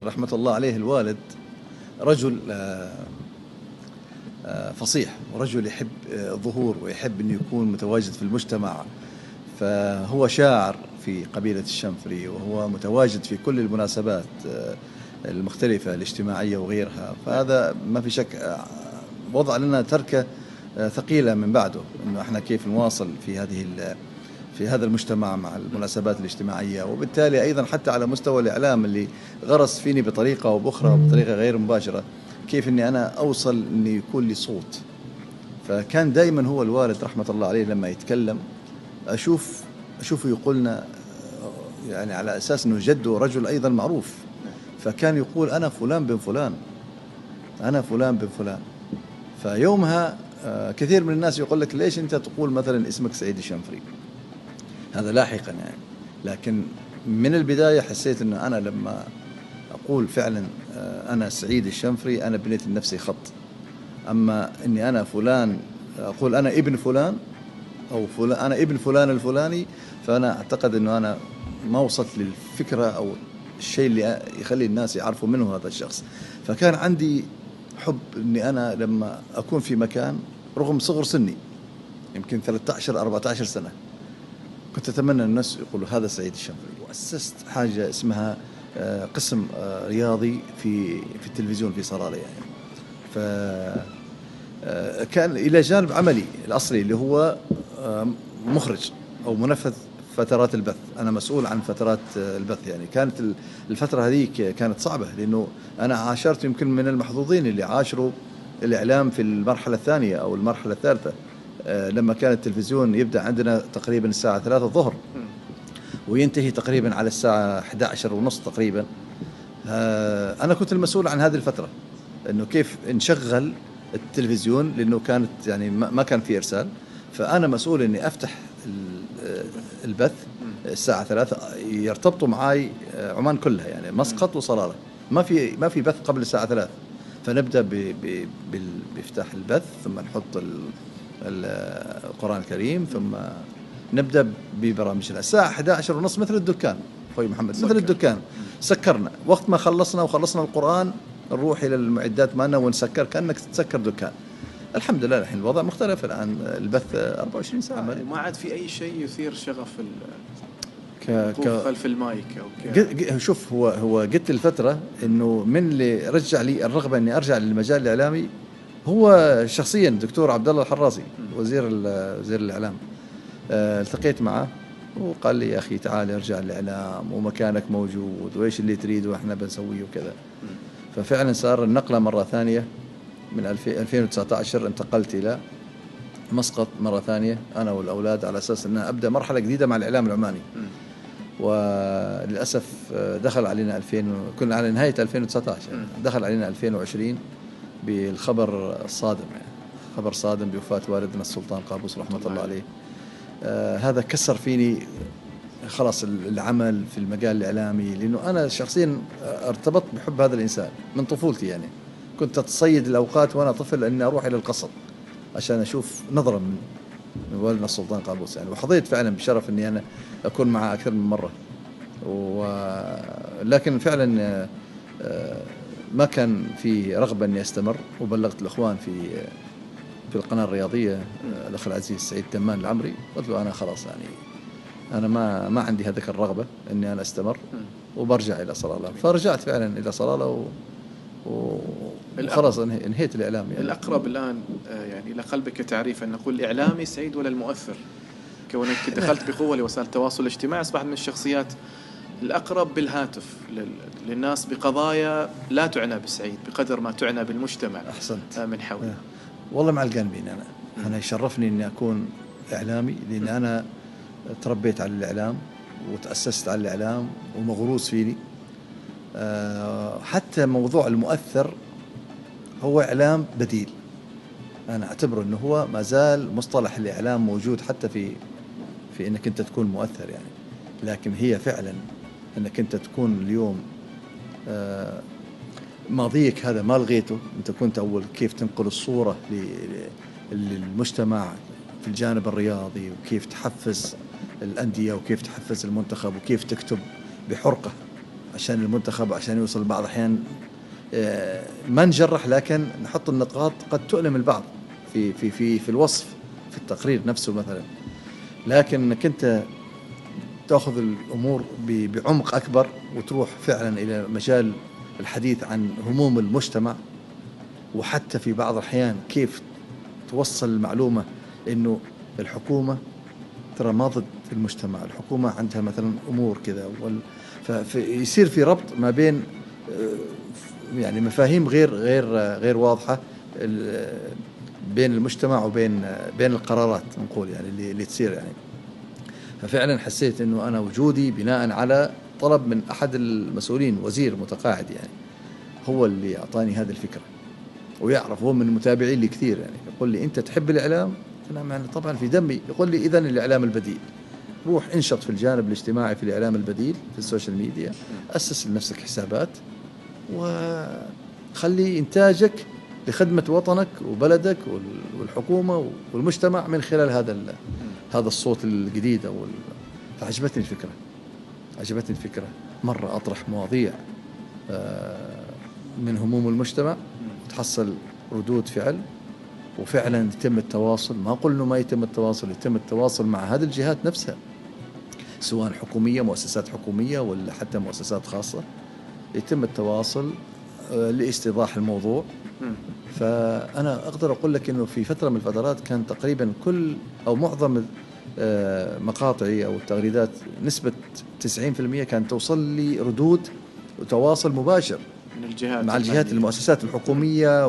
رحمة الله عليه الوالد رجل فصيح، ورجل يحب الظهور ويحب أن يكون متواجد في المجتمع. فهو شاعر في قبيلة الشنفري، وهو متواجد في كل المناسبات المختلفة الاجتماعية وغيرها. فهذا ما في شك وضع لنا تركة ثقيلة من بعده، إنه إحنا كيف نواصل في هذا المجتمع مع المناسبات الاجتماعية. وبالتالي أيضا حتى على مستوى الإعلام اللي غرس فيني بطريقة أو بأخرى بطريقة غير مباشرة، كيف أني أنا أوصل أني يكون لي صوت. فكان دائما هو الوالد رحمة الله عليه لما يتكلم أشوفه يقولنا، يعني على أساس أنه جده رجل أيضا معروف، فكان يقول أنا فلان بن فلان، أنا فلان بن فلان. فيومها كثير من الناس يقول لك ليش أنت تقول مثلا اسمك سعيد الشنفري؟ هذا لاحقا يعني. لكن من البداية حسيت أنه أنا لما أقول فعلا أنا سعيد الشنفري، أنا بنيت لنفسي خط. أما أني أنا فلان أقول أنا ابن فلان أو فلان أنا ابن فلان الفلاني، فأنا أعتقد أنه أنا ما وصلت للفكرة أو الشيء اللي يخلي الناس يعرفوا منه هذا الشخص. فكان عندي حب أني أنا لما أكون في مكان رغم صغر سني، يمكن 13-14 سنة، كنت أتمنى الناس يقولوا هذا سعيد الشنفري. وأسست حاجة اسمها قسم رياضي في التلفزيون في صلالة يعني. فكان إلى جانب عملي الأصلي اللي هو مخرج أو منفذ فترات البث. أنا مسؤول عن فترات البث يعني. كانت الفترة هذيك كانت صعبة، لأنه أنا عاشرت يمكن من المحظوظين اللي عاشروا الإعلام في المرحلة الثانية أو المرحلة الثالثة، لما كان التلفزيون يبدأ عندنا تقريبا الساعة 3 الظهر وينتهي تقريبا على الساعة 11:30 تقريبا. أنا كنت المسؤول عن هذه الفترة، إنه كيف نشغل التلفزيون، لأنه كانت يعني ما كان في إرسال. فأنا مسؤول إني أفتح البث الساعة 3، يرتبطوا معاي عمان كلها يعني، مسقط وصلالة، ما في بث قبل الساعة 3. فنبدأ بافتتاح البث، ثم نحط القرآن الكريم، ثم نبدأ ببرامجنا الساعة 11:30 مثل الدكان. أخوي محمد مثل الدكان، سكرنا وقت ما وخلصنا القرآن نروح إلى المعدات مالنا ونسكر كأنك تسكر دكان. الحمد لله الحين الوضع مختلف الآن، البث 24 ساعة. ما عاد في أي شيء يثير شغف خلف المايك أو شوف، هو قلت الفترة إنه من اللي رجع لي الرغبة إني أرجع للمجال الإعلامي هو شخصيا دكتور عبد الله الحرازي، وزير الإعلام. التقيت معه وقال لي يا أخي تعال ارجع للإعلام ومكانك موجود، وإيش اللي تريده إحنا بنسويه وكذا. ففعلا صار النقلة مرة ثانية من 2019 انتقلت إلى مسقط مرة ثانية أنا والأولاد، على أساس أنها أبدأ مرحلة جديدة مع الإعلام العماني. وللأسف دخل علينا كنا على نهاية 2019 دخل علينا 2020 بالخبر الصادم يعني. خبر صادم بوفاة والدنا السلطان قابوس رحمة الله عليه. هذا كسر فيني خلاص العمل في المجال الإعلامي، لأنه أنا شخصيا ارتبطت بحب هذا الإنسان من طفولتي يعني. كنت أتصيد الأوقات وأنا طفل أني أروح إلى القصر عشان أشوف نظرة من والدنا السلطان قابوس يعني. وحظيت فعلا بشرف أني أنا أكون معه أكثر من مرة. لكن فعلا ما كان في رغبة أني أستمر، وبلغت الأخوان في القناة الرياضية الأخ العزيز سعيد تمان العمري، قلت له أنا خلاص يعني أنا ما عندي هذيك الرغبة أني أنا أستمر وبرجع إلى صلالة. فرجعت فعلا إلى صلالة وخلاص انهيت الإعلام يعني. الأقرب الآن يعني إلى قلبك كتعريف أن نقول الإعلامي سعيد ولا المؤثر؟ كونك دخلت بقوة لوسائل التواصل الاجتماعي، أصبحت من الشخصيات الأقرب بالهاتف للناس بقضايا لا تعنى بالسعيد بقدر ما تعنى بالمجتمع. أحسنت. من حوله. والله مع القلبين أنا يشرفني أني أكون إعلامي، لأن أنا تربيت على الإعلام وتأسست على الإعلام ومغروس فيني. حتى موضوع المؤثر هو إعلام بديل. أنا أعتبره أنه هو ما زال مصطلح الإعلام موجود حتى في أنك أنت تكون مؤثر يعني. لكن هي فعلا أنك أنت تكون اليوم ماضيك هذا ما لغيته. أنت كنت أول كيف تنقل الصورة للمجتمع في الجانب الرياضي، وكيف تحفز الأندية، وكيف تحفز المنتخب، وكيف تكتب بحرقة عشان المنتخب، عشان يوصل بعض الأحيان ما نجرح، لكن نحط النقاط قد تؤلم البعض في الوصف، في التقرير نفسه مثلا. لكن انك انت تاخذ الامور بعمق اكبر وتروح فعلا الى مجال الحديث عن هموم المجتمع، وحتى في بعض الاحيان كيف توصل المعلومه انه الحكومه ترى ما ضد المجتمع، الحكومه عندها مثلا امور كذا، فيصير في ربط ما بين يعني مفاهيم غير واضحه بين المجتمع وبين القرارات نقول يعني اللي تصير يعني. ففعلا حسيت انه انا وجودي بناء على طلب من احد المسؤولين، وزير متقاعد يعني، هو اللي اعطاني هذه الفكره، ويعرف هو من متابعين لي كثير يعني. يقول لي انت تحب الاعلام؟ انا يعني طبعا في دمي. يقول لي اذا الاعلام البديل، روح انشط في الجانب الاجتماعي في الاعلام البديل في السوشيال ميديا، اسس لنفسك حسابات وخلي انتاجك لخدمة وطنك وبلدك والحكومة والمجتمع من خلال هذا الصوت الجديد فعجبتني الفكرة، عجبتني الفكرة مرة. أطرح مواضيع من هموم المجتمع وتحصل ردود فعل، وفعلا يتم التواصل. ما أقول إنه ما يتم التواصل، يتم التواصل مع هذه الجهات نفسها، سواء حكومية، مؤسسات حكومية، ولا حتى مؤسسات خاصة، يتم التواصل لاستيضاح الموضوع. فأنا أقدر أقول لك أنه في فترة من الفترات كان تقريبا كل أو معظم مقاطعي أو التغريدات نسبة 90% كانت توصل لي ردود وتواصل مباشر من الجهات مع الجهات المؤسسات الحكومية